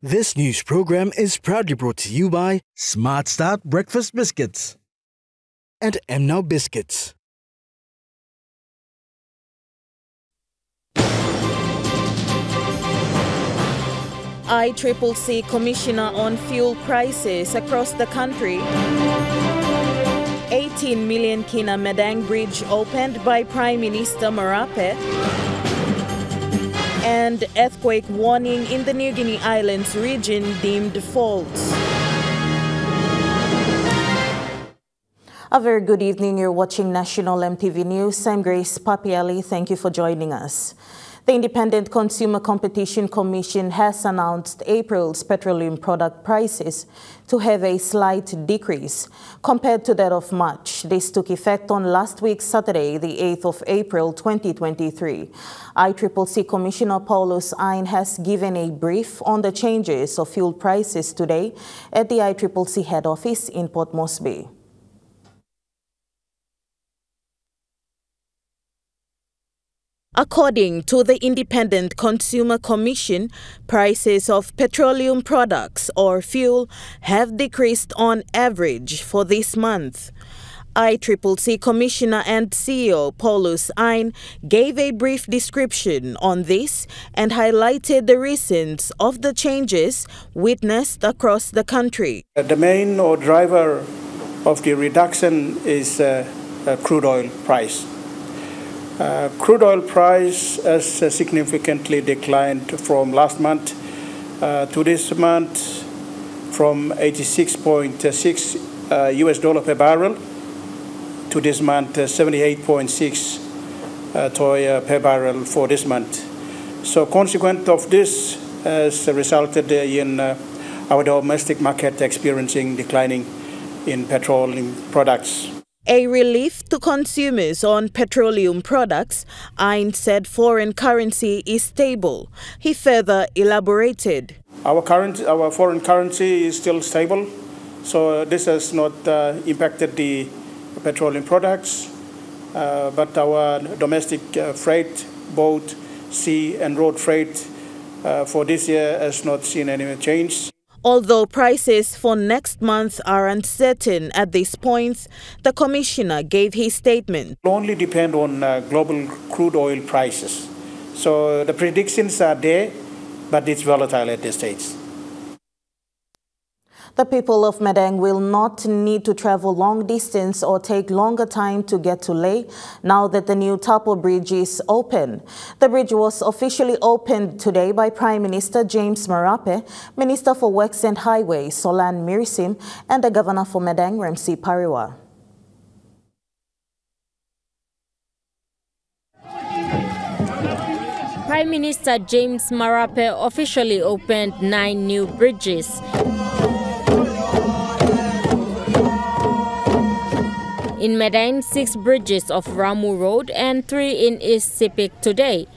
This news program is proudly brought to you by Smart Start Breakfast Biscuits and Now Biscuits. ICCC Commissioner on Fuel Prices across the country. 18 million Kina Madang Bridge opened by Prime Minister Marape. And earthquake warning in the New Guinea Islands region deemed false. A very good evening. You're watching National EMTV News. I'm Grace Papiali. Thank you for joining us. The Independent Consumer Competition Commission has announced April's petroleum product prices to have a slight decrease compared to that of March. This took effect on last week, Saturday, the 8th of April, 2023. ICCC Commissioner Paulus Ain has given a brief on the changes of fuel prices today at the ICCC head office in Port Moresby. According to the Independent Consumer Commission, prices of petroleum products or fuel have decreased on average for this month. ICCC Commissioner and CEO Paulus Ain gave a brief description on this and highlighted the reasons of the changes witnessed across the country. The main driver of the reduction is crude oil price. Crude oil price has significantly declined from last month to this month, from 86.6 US dollar per barrel to this month 78.6 toy per barrel for this month. So consequent of this has resulted in our domestic market experiencing declining in petroleum products. A relief to consumers on petroleum products, Ain said foreign currency is stable. He further elaborated. Our foreign currency is still stable, so this has not impacted the petroleum products, but our domestic freight, both sea and road freight for this year has not seen any change. Although prices for next month are uncertain at this point, the Commissioner gave his statement. It will only depend on global crude oil prices. So the predictions are there, but it's volatile at this stage. The people of Madang will not need to travel long distance or take longer time to get to Lae now that the new Tapo Bridge is open. The bridge was officially opened today by Prime Minister James Marape, Minister for Works and Highways Solan Mirisim, and the Governor for Madang Ramsey Pariwa. Prime Minister James Marape officially opened 9 new bridges. In Madang, 6 bridges of Ramu Road and 3 in East Sepik today.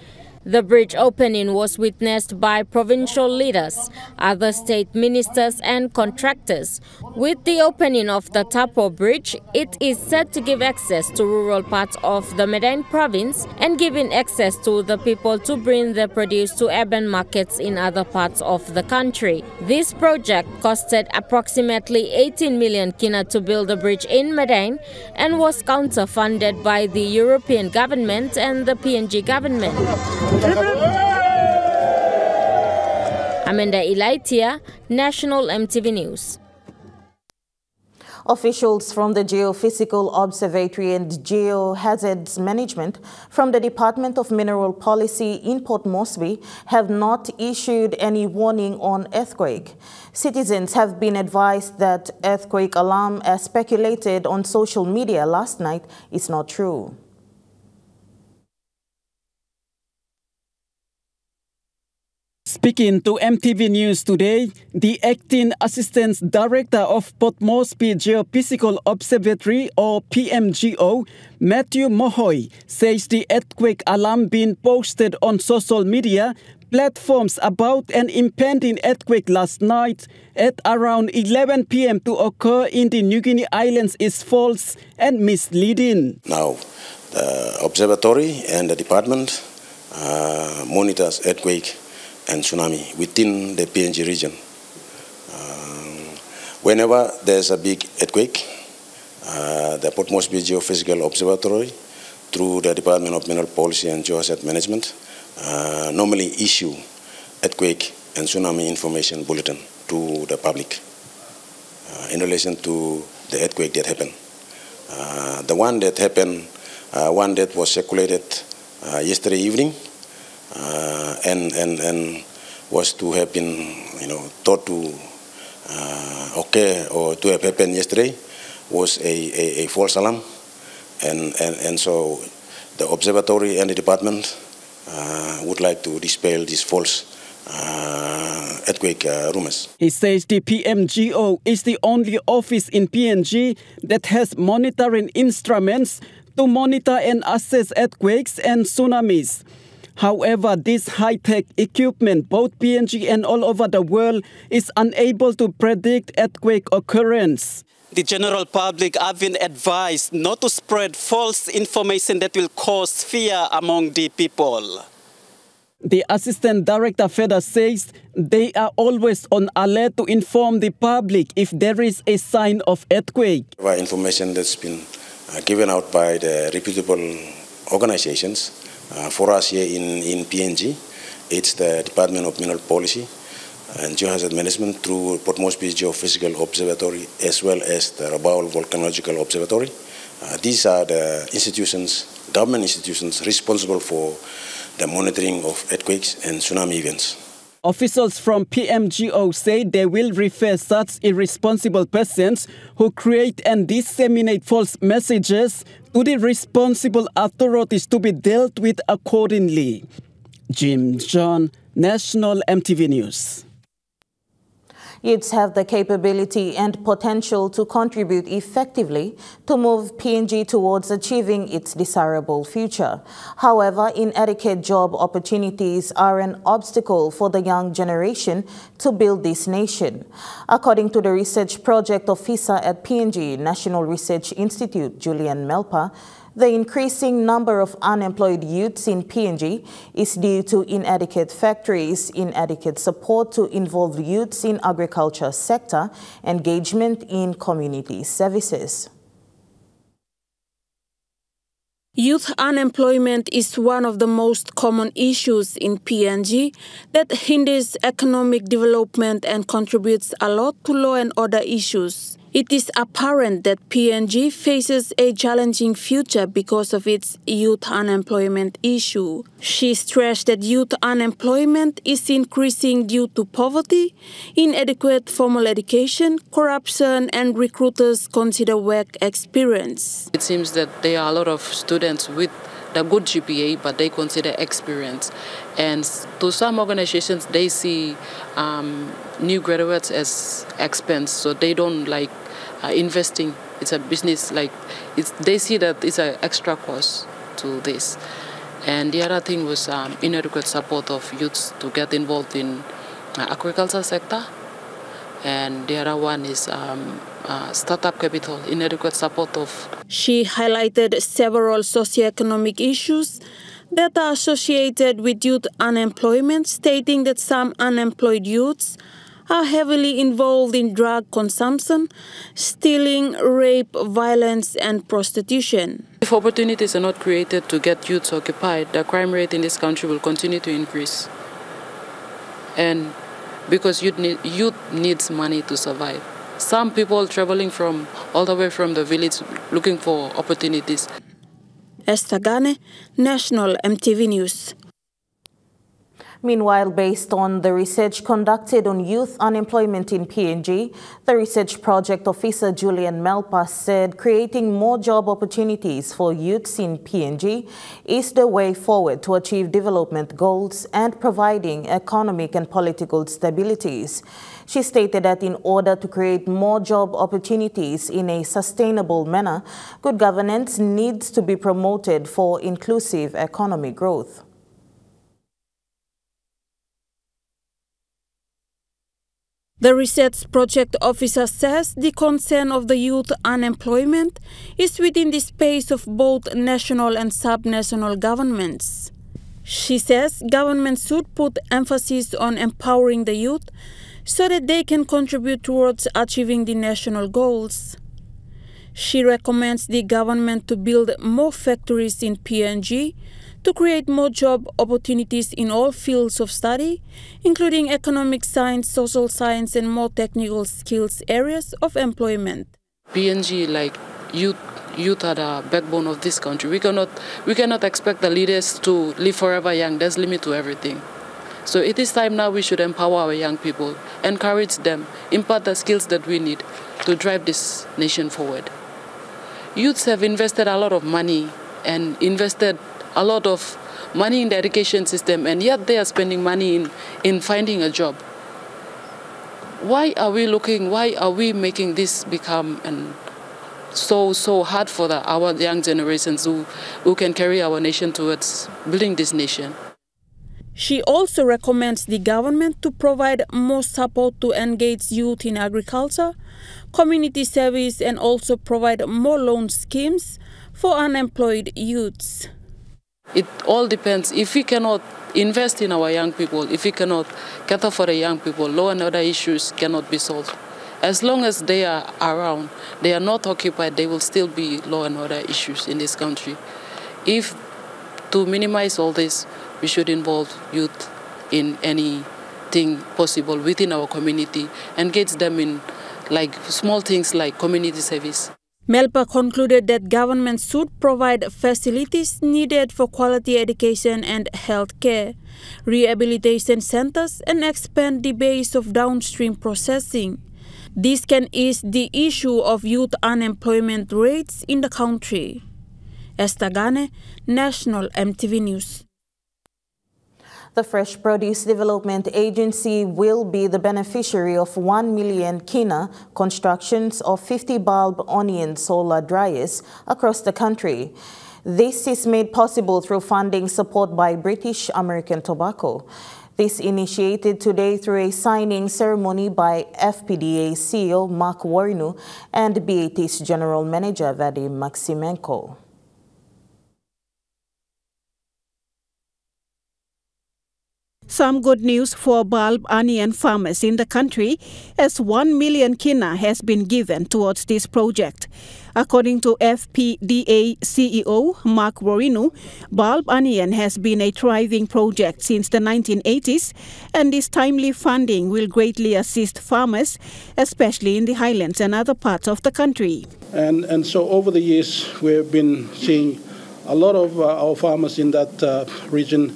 The bridge opening was witnessed by provincial leaders, other state ministers and contractors. With the opening of the Tapo Bridge, it is set to give access to rural parts of the Madang province and giving access to the people to bring their produce to urban markets in other parts of the country. This project costed approximately 18 million Kina to build the bridge in Madang and was counter-funded by the European government and the PNG government. Amanda Ilaitia, National EMTV News. Officials from the Geophysical Observatory and Geohazards Management from the Department of Mineral Policy in Port Moresby have not issued any warning on earthquake. Citizens have been advised that earthquake alarm, as speculated on social media last night, is not true. Speaking to EMTV News today, the Acting Assistant Director of Port Moresby Geophysical Observatory, or PMGO, Matthew Mohoy, says the earthquake alarm being posted on social media platforms about an impending earthquake last night at around 11 p.m. to occur in the New Guinea Islands is false and misleading. Now, the observatory and the department monitors earthquake and tsunami within the PNG region. Whenever there's a big earthquake, the Port Moresby Geophysical Observatory, through the Department of Mineral Policy and Geohazard Management, normally issue earthquake and tsunami information bulletin to the public in relation to the earthquake that happened. The one that happened, one that was circulated yesterday evening, and was to have been, thought to occur or to have happened yesterday, was a false alarm, and so the observatory and the department would like to dispel these false earthquake rumors. He says the PMGO is the only office in PNG that has monitoring instruments to monitor and assess earthquakes and tsunamis. However, this high-tech equipment, both PNG and all over the world, is unable to predict earthquake occurrence. The general public have been advised not to spread false information that will cause fear among the people. The Assistant Director FEDA says they are always on alert to inform the public if there is a sign of earthquake. Information that's been given out by the reputable organizations. For us here in PNG, it's the Department of Mineral Policy and Geohazard Management through Port Moresby Geophysical Observatory as well as the Rabaul Volcanological Observatory. These are the institutions, government institutions, responsible for the monitoring of earthquakes and tsunami events. Officials from PMGO say they will refer such irresponsible persons who create and disseminate false messages to the responsible authorities to be dealt with accordingly. Jim John, National MTV News. Youths have the capability and potential to contribute effectively to move PNG towards achieving its desirable future. However, inadequate job opportunities are an obstacle for the young generation to build this nation. According to the research project officer at PNG National Research Institute, Julian Melpa, the increasing number of unemployed youths in PNG is due to inadequate factories, inadequate support to involve youths in agriculture sector, engagement in community services. Youth unemployment is one of the most common issues in PNG that hinders economic development and contributes a lot to law and order issues. It is apparent that PNG faces a challenging future because of its youth unemployment issue. She stressed that youth unemployment is increasing due to poverty, inadequate formal education, corruption, and recruiters consider work experience. It seems that there are a lot of students with the good GPA, but they consider experience. And to some organizations, they see new graduates as expense, so they don't like investing. It's a business, they see that it's an extra cost to this. And the other thing was inadequate support of youths to get involved in agriculture sector. And the other one is startup capital, inadequate support of. She highlighted several socioeconomic issues that are associated with youth unemployment, stating that some unemployed youths are heavily involved in drug consumption, stealing, rape, violence, and prostitution. If opportunities are not created to get youths occupied, the crime rate in this country will continue to increase. And because youth needs money to survive. Some people traveling all the way from the village looking for opportunities. Esther Gane, National MTV News. Meanwhile, based on the research conducted on youth unemployment in PNG, the research project officer Julian Melpa said creating more job opportunities for youths in PNG is the way forward to achieve development goals and providing economic and political stabilities. She stated that in order to create more job opportunities in a sustainable manner, good governance needs to be promoted for inclusive economic growth. The research project officer says the concern of the youth unemployment is within the space of both national and sub-national governments. She says government should put emphasis on empowering the youth so that they can contribute towards achieving the national goals. She recommends the government to build more factories in PNG to create more job opportunities in all fields of study, including economic science, social science, and more technical skills areas of employment. PNG, like youth are the backbone of this country. We cannot expect the leaders to live forever young. There's a limit to everything. So it is time now we should empower our young people, encourage them, impart the skills that we need to drive this nation forward. Youths have invested a lot of money and invested a lot of money in the education system, and yet they are spending money in finding a job. Why are we making this become so hard for our young generations who can carry our nation towards building this nation? She also recommends the government to provide more support to engage youth in agriculture, community service, and also provide more loan schemes for unemployed youths. It all depends. If we cannot invest in our young people, if we cannot cater for the young people, law and order issues cannot be solved. As long as they are around, they are not occupied, there will still be law and order issues in this country. If to minimize all this, we should involve youth in anything possible within our community, engage them in like small things like community service. Melpa concluded that government should provide facilities needed for quality education and health care, rehabilitation centers, and expand the base of downstream processing. This can ease the issue of youth unemployment rates in the country. Estagane, National EMTV News. The Fresh Produce Development Agency will be the beneficiary of 1 million kina constructions of 50 bulb onion solar dryers across the country. This is made possible through funding support by British American Tobacco. This initiated today through a signing ceremony by FPDA CEO Mark Warnu and BAT's General Manager Vadim Maximenko. Some good news for bulb onion farmers in the country, as 1 million kina has been given towards this project. According to FPDA CEO Mark Warinu, bulb onion has been a thriving project since the 1980s, and this timely funding will greatly assist farmers, especially in the highlands and other parts of the country. And so over the years, we've been seeing a lot of our farmers in that region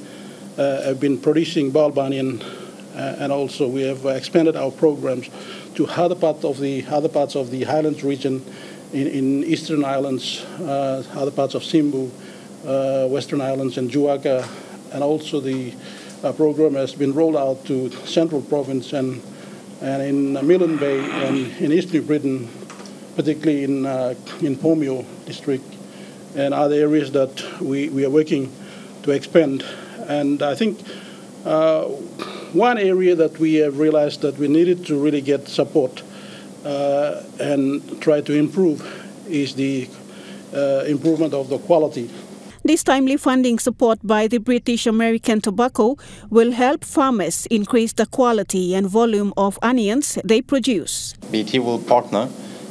have been producing bulb onion, and also we have expanded our programs to other parts of the Highlands region, in Eastern Islands, other parts of Simbu, Western Islands, and Juaga, and also the program has been rolled out to Central Province and in Milne Bay and in Eastern Britain, particularly in Pomio district, and other areas that we are working to expand. And I think one area that we have realized that we needed to really get support and try to improve is the improvement of the quality. This timely funding support by the British American Tobacco will help farmers increase the quality and volume of onions they produce. BT will partner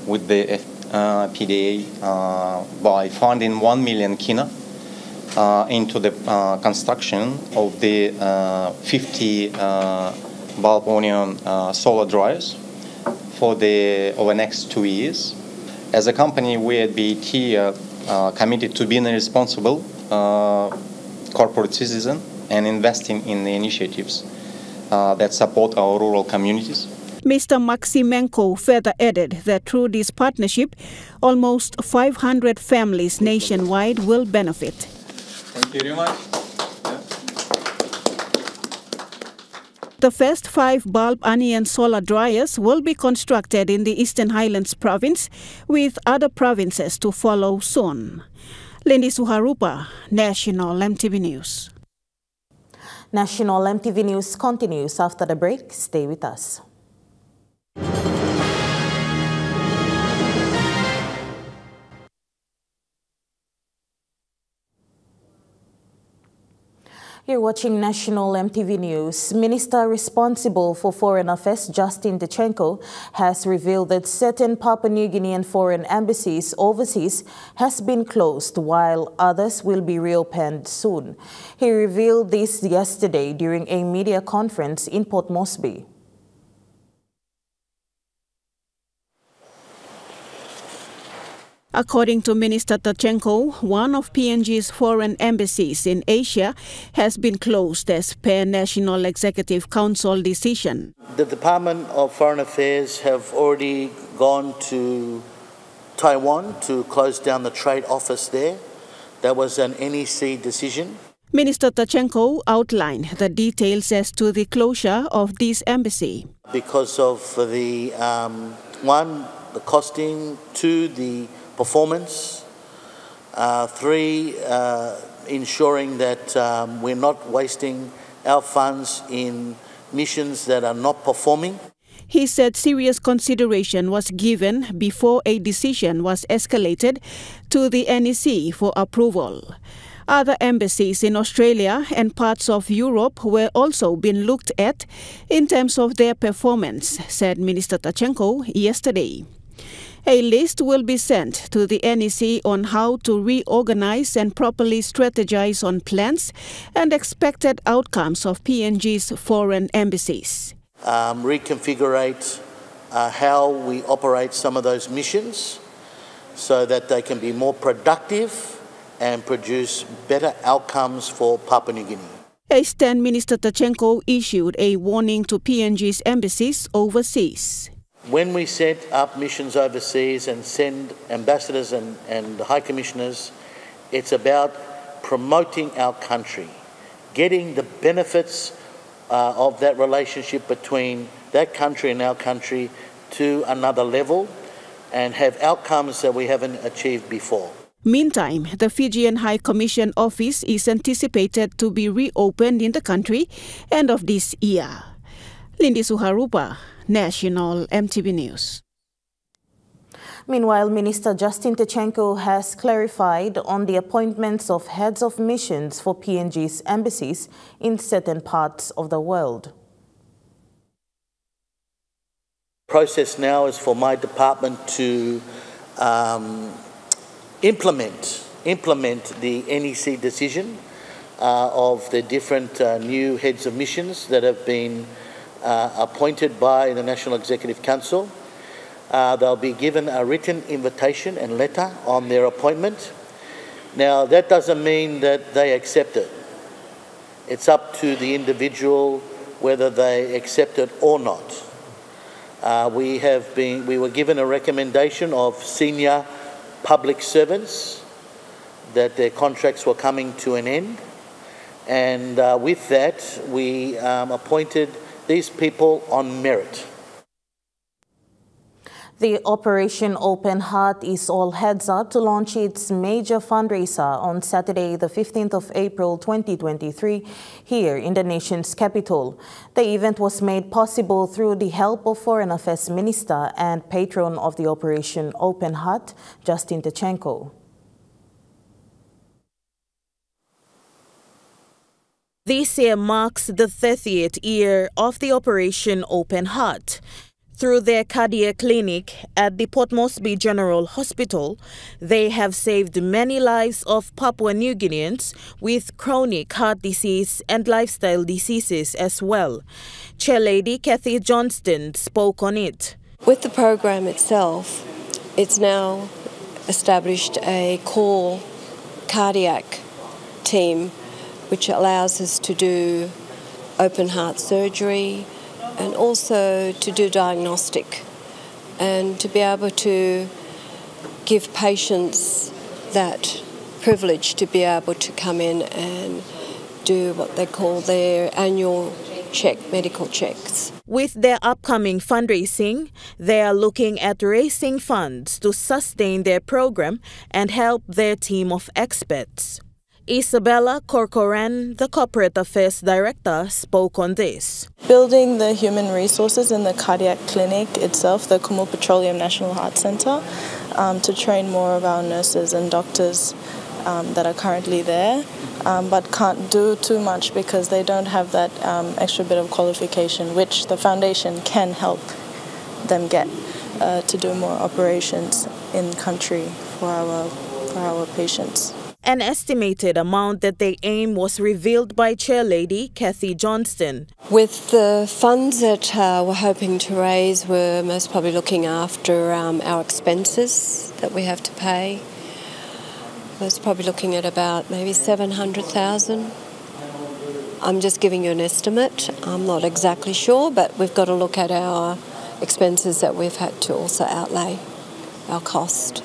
with the PDA by funding 1 million kina into the construction of the 50 bulb onion solar dryers for over next 2 years. As a company, we at BT are committed to being a responsible corporate citizen and investing in the initiatives that support our rural communities. Mr. Maximenko further added that through this partnership, almost 500 families nationwide will benefit. Thank you very much. The first 5 bulb onion solar dryers will be constructed in the Eastern Highlands province, with other provinces to follow soon. Lindy Suharupa, National EMTV News. National EMTV News continues after the break. Stay with us. You're watching National EMTV News. Minister responsible for Foreign Affairs, Justin Tachenko, has revealed that certain Papua New Guinean foreign embassies overseas has been closed, while others will be reopened soon. He revealed this yesterday during a media conference in Port Moresby. According to Minister Tachenko, one of PNG's foreign embassies in Asia has been closed as per National Executive Council decision. The Department of Foreign Affairs have already gone to Taiwan to close down the trade office there. That was an NEC decision. Minister Tachenko outlined the details as to the closure of this embassy. Because of the, one, the costing, two, the performance, three, ensuring that we're not wasting our funds in missions that are not performing. He said serious consideration was given before a decision was escalated to the NEC for approval. Other embassies in Australia and parts of Europe were also being looked at in terms of their performance, said Minister Tachenko yesterday. A list will be sent to the NEC on how to reorganize and properly strategize on plans and expected outcomes of PNG's foreign embassies. Reconfigure how we operate some of those missions so that they can be more productive and produce better outcomes for Papua New Guinea. A stand Minister Tachenko issued a warning to PNG's embassies overseas. When we set up missions overseas and send ambassadors and high commissioners, it's about promoting our country, getting the benefits of that relationship between that country and our country to another level and have outcomes that we haven't achieved before. Meantime, the Fijian High Commission office is anticipated to be reopened in the country end of this year. Lindy Suharupa, National EMTV News. Meanwhile, Minister Justin Tachenko has clarified on the appointments of heads of missions for PNG's embassies in certain parts of the world. The process now is for my department to implement the NEC decision of the different new heads of missions that have been appointed by the National Executive Council. They'll be given a written invitation and letter on their appointment. Now, that doesn't mean that they accept it. It's up to the individual whether they accept it or not. We were given a recommendation of senior public servants that their contracts were coming to an end. And with that, we appointed these people on merit. The Operation Open Heart is all heads up to launch its major fundraiser on Saturday, the 15th of April 2023, here in the nation's capital. The event was made possible through the help of Foreign Affairs Minister and patron of the Operation Open Heart, Justin Tachenko. This year marks the 30th year of the Operation Open Heart. Through their cardiac clinic at the Port Moresby General Hospital, they have saved many lives of Papua New Guineans with chronic heart disease and lifestyle diseases as well. Chairlady Kathy Johnston spoke on it. With the program itself, it's now established a core cardiac team which allows us to do open heart surgery and also to do diagnostic and to be able to give patients that privilege to be able to come in and do what they call their annual medical checks. With their upcoming fundraising, they are looking at raising funds to sustain their program and help their team of experts. Isabella Corcoran, the Corporate Affairs Director, spoke on this. Building the human resources in the cardiac clinic itself, the Kumul Petroleum National Heart Centre, to train more of our nurses and doctors that are currently there, but can't do too much because they don't have that extra bit of qualification, which the foundation can help them get to do more operations in country for our patients. An estimated amount that they aim was revealed by Chairlady Kathy Johnston. With the funds that we're hoping to raise, we're most probably looking after our expenses that we have to pay. Most probably looking at about maybe 700,000. I'm just giving you an estimate. I'm not exactly sure, but we've got to look at our expenses that we've had to also outlay, our cost.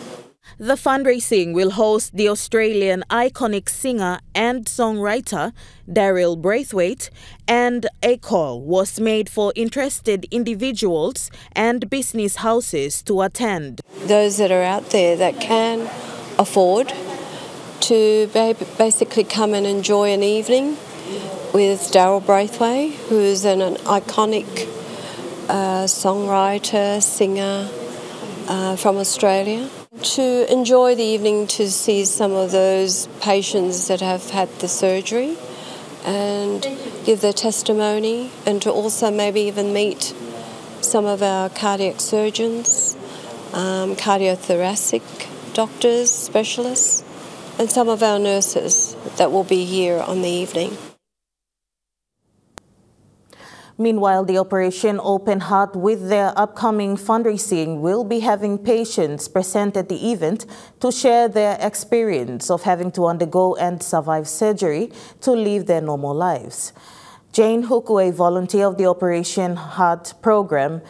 The fundraising will host the Australian iconic singer and songwriter Daryl Braithwaite, and a call was made for interested individuals and business houses to attend. Those that are out there that can afford to basically come and enjoy an evening with Daryl Braithwaite, who is an iconic songwriter, singer from Australia. To enjoy the evening to see some of those patients that have had the surgery and give their testimony, and to also maybe even meet some of our cardiac surgeons, cardiothoracic doctors, specialists, and some of our nurses that will be here on the evening. Meanwhile, the Operation Open Heart with their upcoming fundraising will be having patients present at the event to share their experience of having to undergo and survive surgery to live their normal lives. Jane Huku, a volunteer of the Operation Heart program,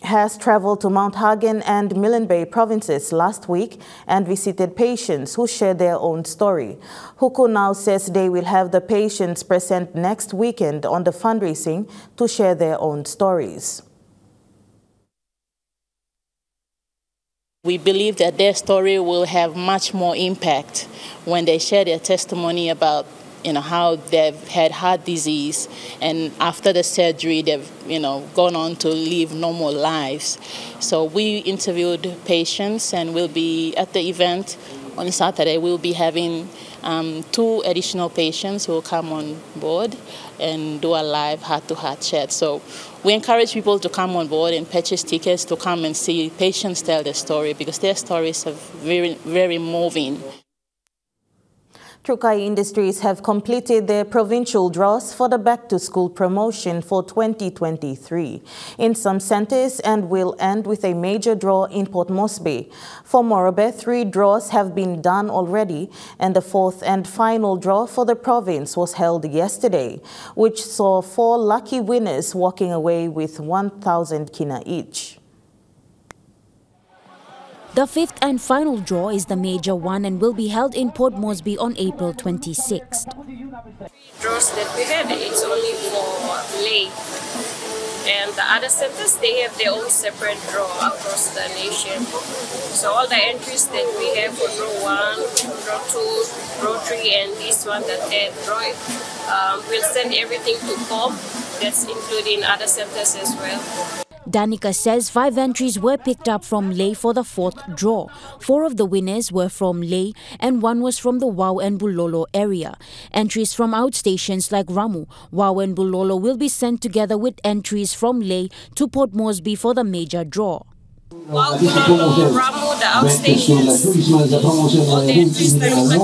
has traveled to Mount Hagen and Milne Bay provinces last week and visited patients who shared their own story. Huku now says they will have the patients present next weekend on the fundraising to share their own stories. We believe that their story will have much more impact when they share their testimony about how they've had heart disease, and after the surgery they've gone on to live normal lives. So we interviewed patients, and we'll be at the event on Saturday. We'll be having 2 additional patients who will come on board and do a live heart-to-heart chat. So we encourage people to come on board and purchase tickets to come and see patients tell their story, because their stories are very, very moving. Trukai Industries have completed their provincial draws for the back-to-school promotion for 2023 in some centres, and will end with a major draw in Port Moresby. For Morobe, 3 draws have been done already, and the 4th and final draw for the province was held yesterday, which saw 4 lucky winners walking away with 1,000 kina each. The 5th and final draw is the major one and will be held in Port Moresby on April 26th. Draws that we had, it's only for lay. And the other centers, they have their own separate draw across the nation. So all the entries that we have for draw 1, draw 2, draw 3, and this one, the 3rd draw, we'll send everything to POM. That's including other centers as well. Danica says 5 entries were picked up from Ley for the 4th draw. 4 of the winners were from Ley and 1 was from the Wau and Bulolo area. Entries from outstations like Ramu, Wau and Bulolo will be sent together with entries from Ley to Port Moresby for the major draw. Wau, Bulolo, Ramu, the outstations, all the entries that we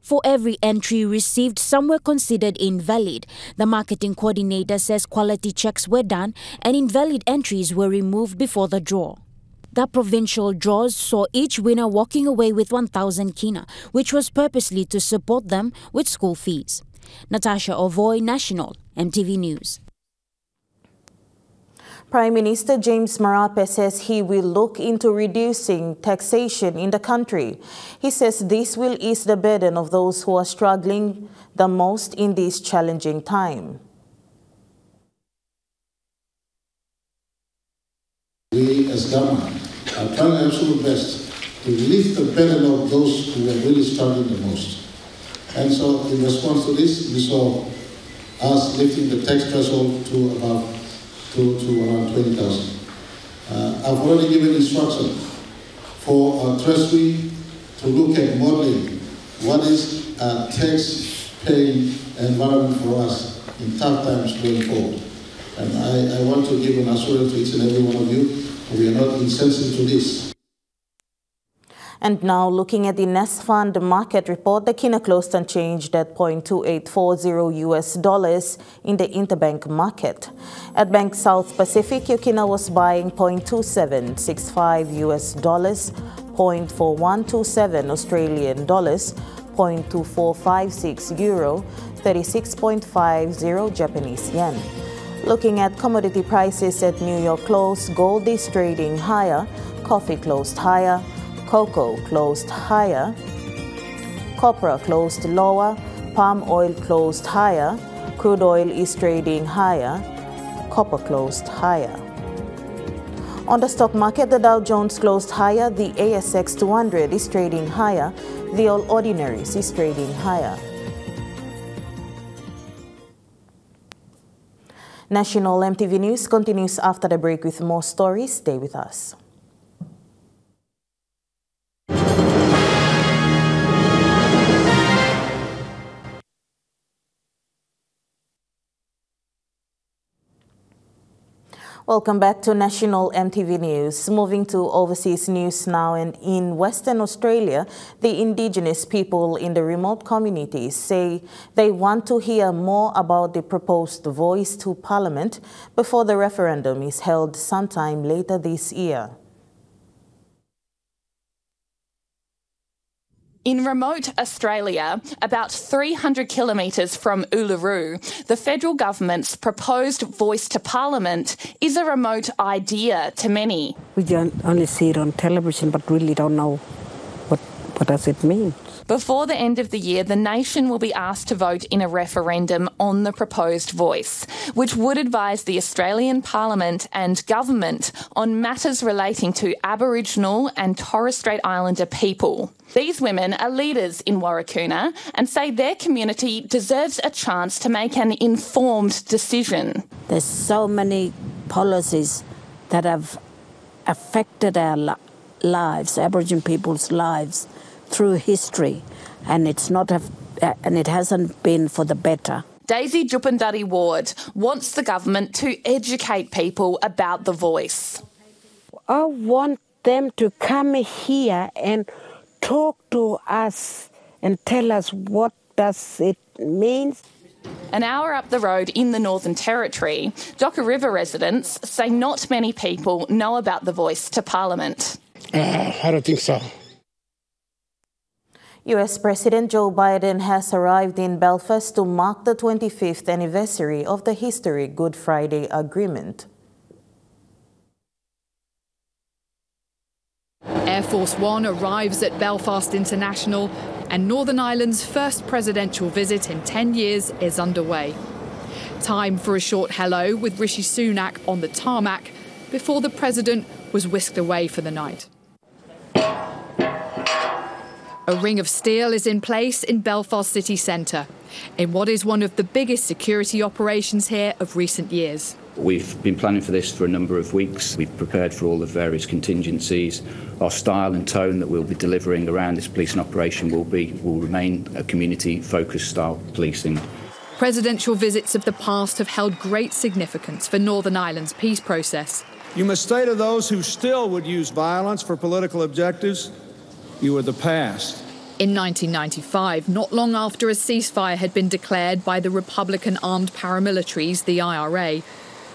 For every entry received, some were considered invalid. The marketing coordinator says quality checks were done and invalid entries were removed before the draw. The provincial draws saw each winner walking away with 1,000 kina, which was purposely to support them with school fees. Natasha Ovoy, National, MTV News. Prime Minister James Marape says he will look into reducing taxation in the country. He says this will ease the burden of those who are struggling the most in this challenging time. We as government are trying our absolute best to lift the burden of those who were really struggling the most. And so in response to this, we saw us lifting the tax threshold to around 20,000. I've already given instruction for our Treasury to look at modeling what is a tax-paying environment for us in tough times going forward. And I want to give an assurance to each and every one of you, we are not insensitive to this. And now looking at the Nest Fund market report, the kina closed unchanged at $0.2840 in the interbank market. At Bank South Pacific, Kina was buying $0.2765, $0.4127 Australian dollars, $0.2456 euro, 36.50 Japanese yen. Looking at commodity prices at New York close, gold is trading higher, coffee closed higher, cocoa closed higher, copra closed lower, palm oil closed higher, crude oil is trading higher, copper closed higher. On the stock market, the Dow Jones closed higher, the ASX 200 is trading higher, the All Ordinaries is trading higher. National EMTV News continues after the break with more stories. Stay with us. Welcome back to National EMTV News. Moving to overseas news now, and in Western Australia, the Indigenous people in the remote communities say they want to hear more about the proposed voice to Parliament before the referendum is held sometime later this year. In remote Australia, about 300 kilometres from Uluru, the federal government's proposed voice to Parliament is a remote idea to many. We only see it on television, but really don't know what does it mean. Before the end of the year, the nation will be asked to vote in a referendum on the proposed voice, which would advise the Australian Parliament and government on matters relating to Aboriginal and Torres Strait Islander people. These women are leaders in Warrakoona and say their community deserves a chance to make an informed decision. There's so many policies that have affected our lives, Aboriginal people's lives, through history, and it hasn't been for the better. Daisy Jupandari Ward wants the government to educate people about the voice. I want them to come here and talk to us and tell us what does it mean. An hour up the road in the Northern Territory, Docker River residents say not many people know about the voice to Parliament. I don't think so. US President Joe Biden has arrived in Belfast to mark the 25th anniversary of the historic Good Friday Agreement. Air Force One arrives at Belfast International, and Northern Ireland's first presidential visit in 10 years is underway. Time for a short hello with Rishi Sunak on the tarmac before the president was whisked away for the night. A ring of steel is in place in Belfast city centre, in what is one of the biggest security operations here of recent years. We've been planning for this for a number of weeks. We've prepared for all the various contingencies. Our style and tone that we'll be delivering around this policing operation will remain a community-focused style policing. Presidential visits of the past have held great significance for Northern Ireland's peace process. You must say to those who still would use violence for political objectives, you are the past. In 1995, not long after a ceasefire had been declared by the Republican armed paramilitaries, the IRA,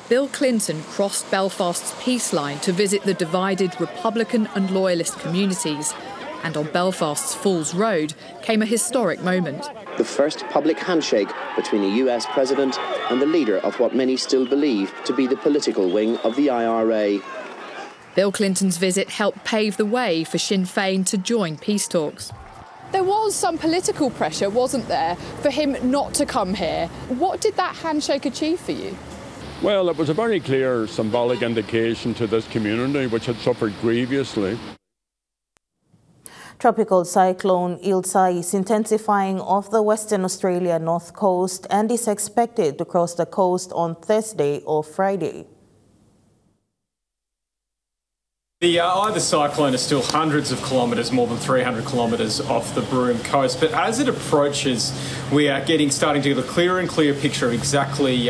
Bill Clinton crossed Belfast's peace line to visit the divided Republican and Loyalist communities. And on Belfast's Falls Road came a historic moment. The first public handshake between a US president and the leader of what many still believe to be the political wing of the IRA. Bill Clinton's visit helped pave the way for Sinn Féin to join peace talks. There was some political pressure, wasn't there, for him not to come here. What did that handshake achieve for you? Well, it was a very clear symbolic indication to this community, which had suffered grievously. Tropical cyclone Ilsa is intensifying off the Western Australia north coast and is expected to cross the coast on Thursday or Friday. The Ida cyclone is still hundreds of kilometres, more than 300 kilometres off the Broome coast, but as it approaches, we are starting to get a clearer and clearer picture of exactly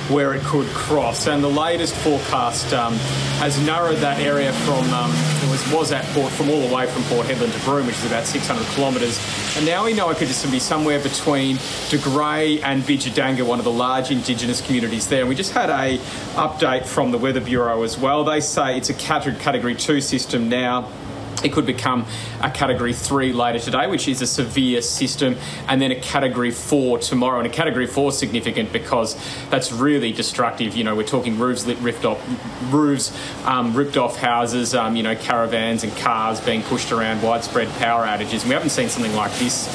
where it could cross. And the latest forecast has narrowed that area from from all the way from Port Hedland to Broome, which is about 600 kilometres. And now we know it could just be somewhere between De Grey and Bidjadanga, one of the large Indigenous communities there. And we just had a update from the Weather Bureau as well. They say it's a Category 2 system now. It could become a Category 3 later today, which is a severe system, and then a Category 4 tomorrow. And a Category 4 is significant because that's really destructive. You know, we're talking roofs ripped off houses, caravans and cars being pushed around, widespread power outages. And we haven't seen something like this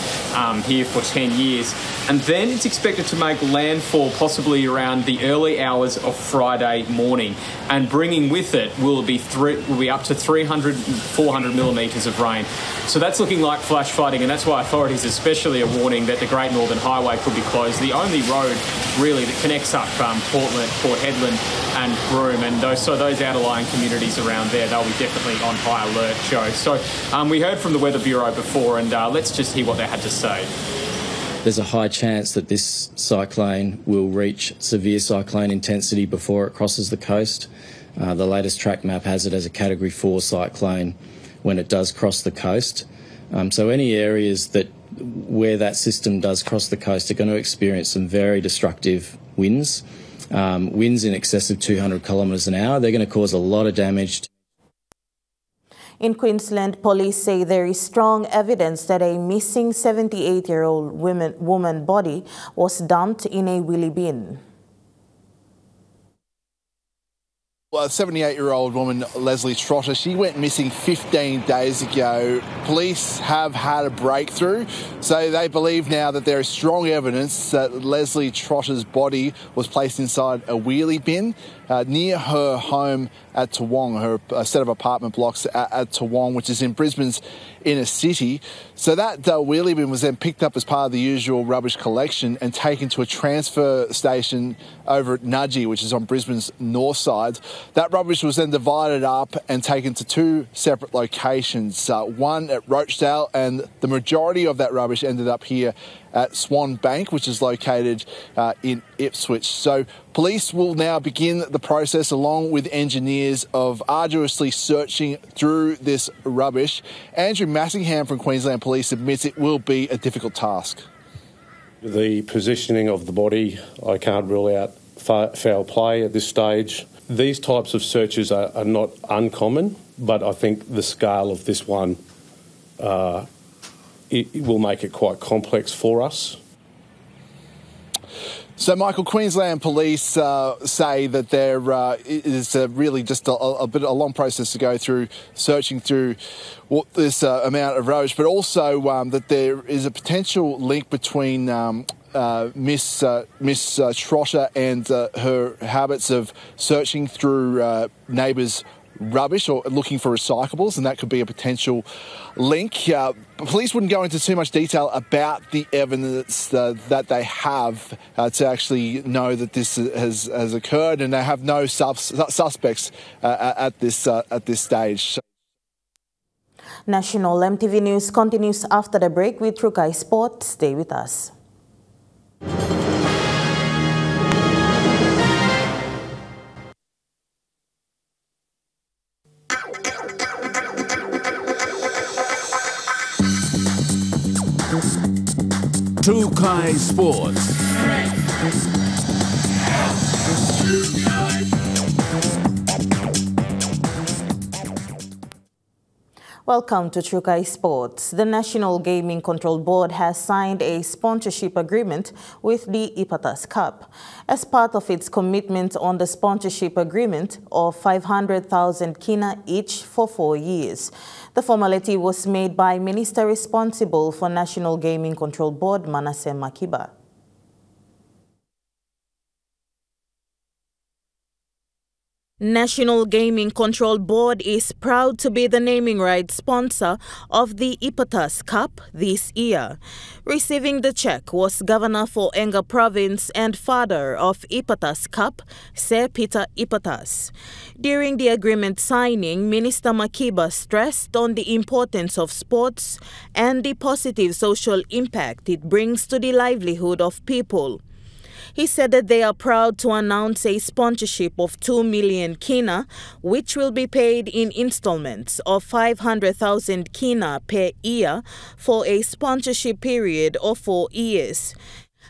here for 10 years. And then it's expected to make landfall possibly around the early hours of Friday morning. And bringing with it will be up to 300, 400 millimetres of rain. So that's looking like flash flooding, and that's why authorities especially are warning that the Great Northern Highway could be closed. The only road really that connects up Port Hedland and Broome, and those outlying communities around there, they'll be definitely on high alert, Joe. So we heard from the Weather Bureau before, and let's just hear what they had to say. There's a high chance that this cyclone will reach severe cyclone intensity before it crosses the coast. The latest track map has it as a Category 4 cyclone when it does cross the coast. So any areas where that system does cross the coast are going to experience some very destructive winds. Winds in excess of 200 kilometres an hour. They're going to cause a lot of damage. In Queensland, police say there is strong evidence that a missing 78-year-old woman body was dumped in a wheelie bin. Well, a 78-year-old woman, Leslie Trotter, she went missing 15 days ago. Police have had a breakthrough, so they believe now that there is strong evidence that Leslie Trotter's body was placed inside a wheelie bin near her home at Toowong, her set of apartment blocks at Toowong, which is in Brisbane's inner city. So that wheelie bin was then picked up as part of the usual rubbish collection and taken to a transfer station over at Nudgee, which is on Brisbane's north side. That rubbish was then divided up and taken to two separate locations, one at Rochdale, and the majority of that rubbish ended up here at Swan Bank, which is located in Ipswich. So police will now begin the process, along with engineers, of arduously searching through this rubbish. Andrew Massingham from Queensland Police admits it will be a difficult task. The positioning of the body, I can't rule out foul play at this stage. These types of searches are not uncommon, but I think the scale of this one it will make it quite complex for us. So, Michael, Queensland Police say that there is really just a long process to go through, searching through this amount of rubbish, but also that there is a potential link between Miss Trotter and her habits of searching through neighbours' rubbish or looking for recyclables, and that could be a potential link. Police wouldn't go into too much detail about the evidence that they have to actually know that this has occurred, and they have no suspects at this stage. National MTV News continues after the break with Trukai Sport. Stay with us. Trukai Sports. Welcome to Trukai Sports. The National Gaming Control Board has signed a sponsorship agreement with the Epitas Cup. As part of its commitment on the sponsorship agreement of 500,000 kina each for 4 years. The formality was made by Minister responsible for National Gaming Control Board, Manasseh Makiba. . National Gaming Control Board is proud to be the naming rights sponsor of the Epitas Cup this year. Receiving the check was Governor for Enga Province and father of Epitas Cup, Sir Peter Epitas. During the agreement signing, Minister Makiba stressed on the importance of sports and the positive social impact it brings to the livelihood of people. He said that they are proud to announce a sponsorship of 2 million kina, which will be paid in installments of 500,000 kina per year for a sponsorship period of 4 years.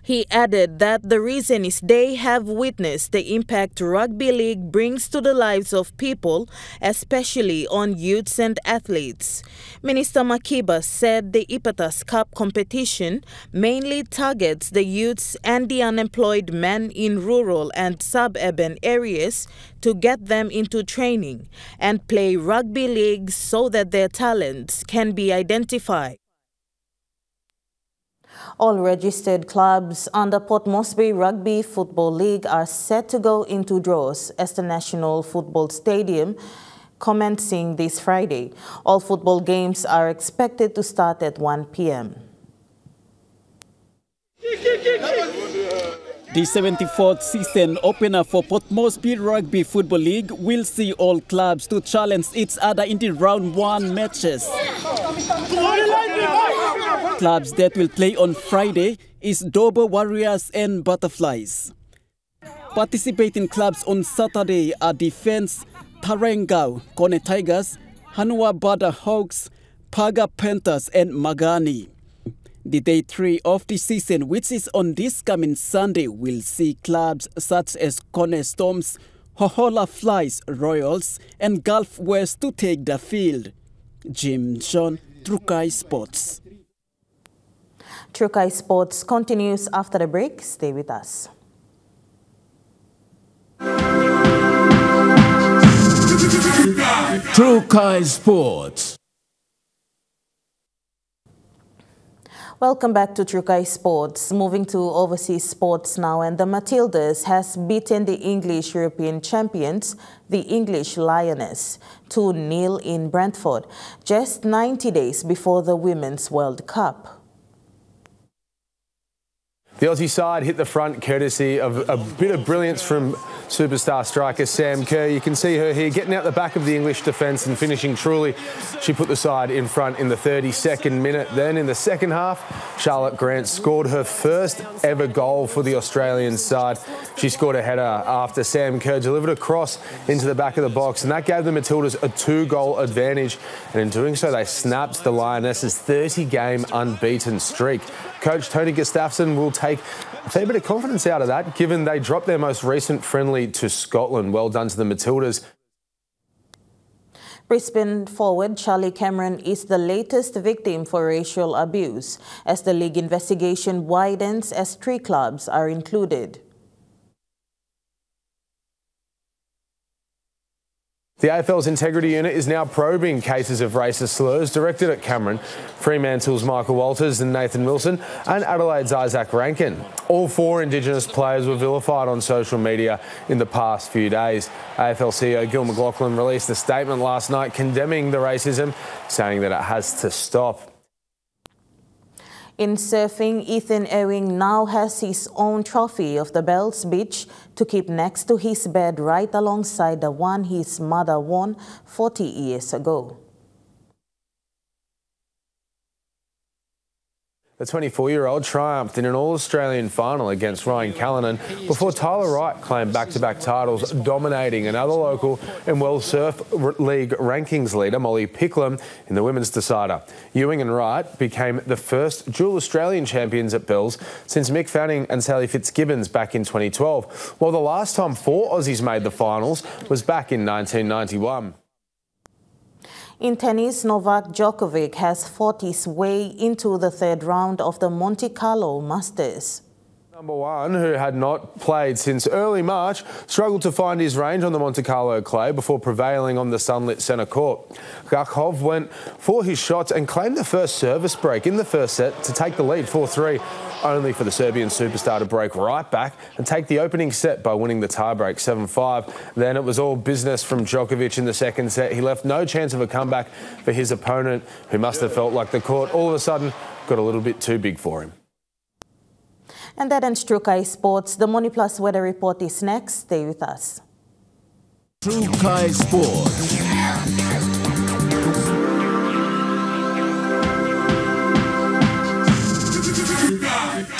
He added that the reason is they have witnessed the impact rugby league brings to the lives of people, especially on youths and athletes. Minister Makiba said the Epitas Cup competition mainly targets the youths and the unemployed men in rural and suburban areas to get them into training and play rugby league so that their talents can be identified. All registered clubs under Port Moresby Rugby Football League are set to go into draws as the National Football Stadium commencing this Friday. All football games are expected to start at 1 p.m. The 74th season opener for Port Moresby Rugby Football League will see all clubs to challenge each other in the round 1 matches. Clubs that will play on Friday is Dover Warriors and Butterflies. Participating clubs on Saturday are Defence, Tarengau, Kone Tigers, Hanua Bada Hawks, Paga Panthers and Magani. The day 3 of the season, which is on this coming Sunday, will see clubs such as Kone Storms, Hohola Flies, Royals and Gulf West to take the field. Jim John, Trukai Sports. Trukai Sports continues after the break. Stay with us. Trukai Sports. Welcome back to Trukai Sports. Moving to overseas sports now, and the Matildas has beaten the English European champions, the English Lioness, 2-0 in Brentford, just 90 days before the Women's World Cup. The Aussie side hit the front courtesy of a bit of brilliance from superstar striker Sam Kerr. You can see her here getting out the back of the English defence and finishing truly. She put the side in front in the 32nd minute. Then in the second half, Charlotte Grant scored her first ever goal for the Australian side. She scored a header after Sam Kerr delivered a cross into the back of the box, and that gave the Matildas a 2-goal advantage. And in doing so, they snapped the Lionesses' 30-game unbeaten streak. Coach Tony Gustafsson will take a fair bit of confidence out of that, given they dropped their most recent friendly to Scotland. Well done to the Matildas. Brisbane forward Charlie Cameron is the latest victim for racial abuse, as the league investigation widens as 3 clubs are included. The AFL's Integrity Unit is now probing cases of racist slurs directed at Cameron, Fremantle's Michael Walters and Nathan Wilson, and Adelaide's Isaac Rankin. All 4 Indigenous players were vilified on social media in the past few days. AFL CEO Gil McLachlan released a statement last night condemning the racism, saying that it has to stop. In surfing, Ethan Ewing now has his own trophy of the Bells Beach to keep next to his bed, right alongside the one his mother won 40 years ago. The 24-year-old triumphed in an All-Australian final against Ryan Callanan before Tyler Wright claimed back-to-back titles, dominating another local and World Surf League rankings leader, Molly Picklum, in the women's decider. Ewing and Wright became the first dual Australian champions at Bells since Mick Fanning and Sally Fitzgibbons back in 2012, while the last time 4 Aussies made the finals was back in 1991. In tennis, Novak Djokovic has fought his way into the 3rd round of the Monte Carlo Masters. Number one, who had not played since early March, struggled to find his range on the Monte Carlo clay before prevailing on the sunlit centre court. Gachov went for his shots and claimed the first service break in the first set to take the lead 4-3, only for the Serbian superstar to break right back and take the opening set by winning the tiebreak 7-5. Then it was all business from Djokovic in the second set. He left no chance of a comeback for his opponent, who must have felt like the court all of a sudden got a little bit too big for him. And that ends Trukai Sports. The Money Plus weather report is next. Stay with us. Trukai Sports.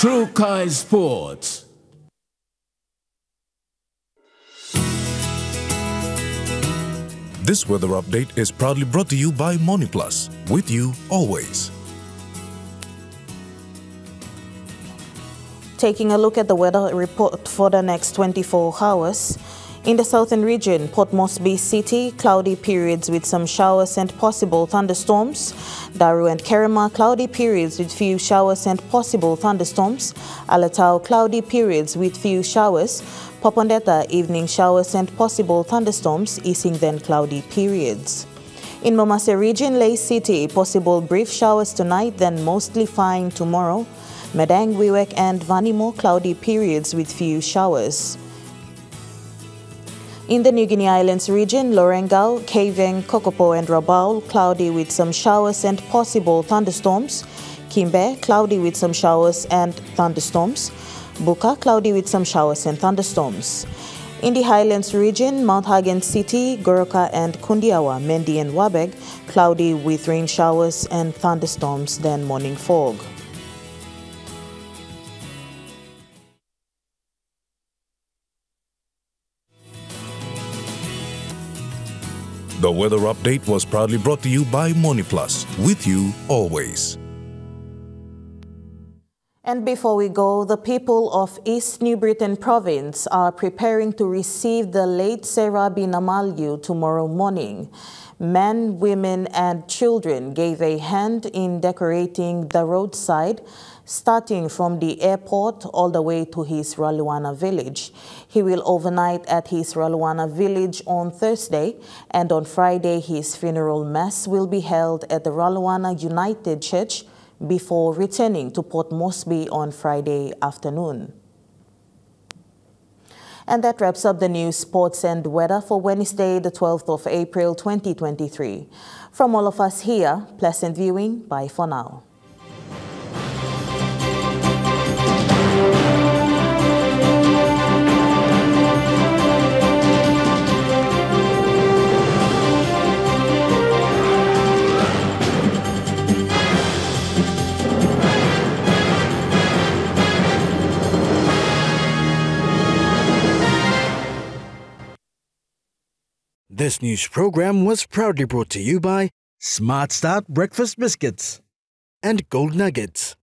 Trukai Sports. This weather update is proudly brought to you by Money Plus. With you always. Taking a look at the weather report for the next 24 hours. In the southern region, Port Moresby City, cloudy periods with some showers and possible thunderstorms. Daru and Kerema, cloudy periods with few showers and possible thunderstorms. Alatau, cloudy periods with few showers. Popondetta, evening showers and possible thunderstorms, easing then cloudy periods. In Momase region, Lay City, possible brief showers tonight, then mostly fine tomorrow. Medang, Wewak and Vanimo, cloudy periods with few showers. In the New Guinea Islands region, Lorengau, Kaveng, Kokopo and Rabaul, cloudy with some showers and possible thunderstorms. Kimbe, cloudy with some showers and thunderstorms. Buka, cloudy with some showers and thunderstorms. In the Highlands region, Mount Hagen City, Goroka and Kundiawa, Mendi and Wabeg, cloudy with rain showers and thunderstorms, then morning fog. The weather update was proudly brought to you by Money Plus. With you always. And before we go, the people of East New Britain Province are preparing to receive the late Sarah bin Amalyu tomorrow morning. Men, women and children gave a hand in decorating the roadside, starting from the airport all the way to his Raluana village. He will overnight at his Raluana village on Thursday, and on Friday his funeral mass will be held at the Raluana United Church before returning to Port Moresby on Friday afternoon. And that wraps up the news, sports and weather for Wednesday, the 12th of April 2023. From all of us here, pleasant viewing. Bye for now. This news program was proudly brought to you by Smart Start Breakfast Biscuits and Gold Nuggets.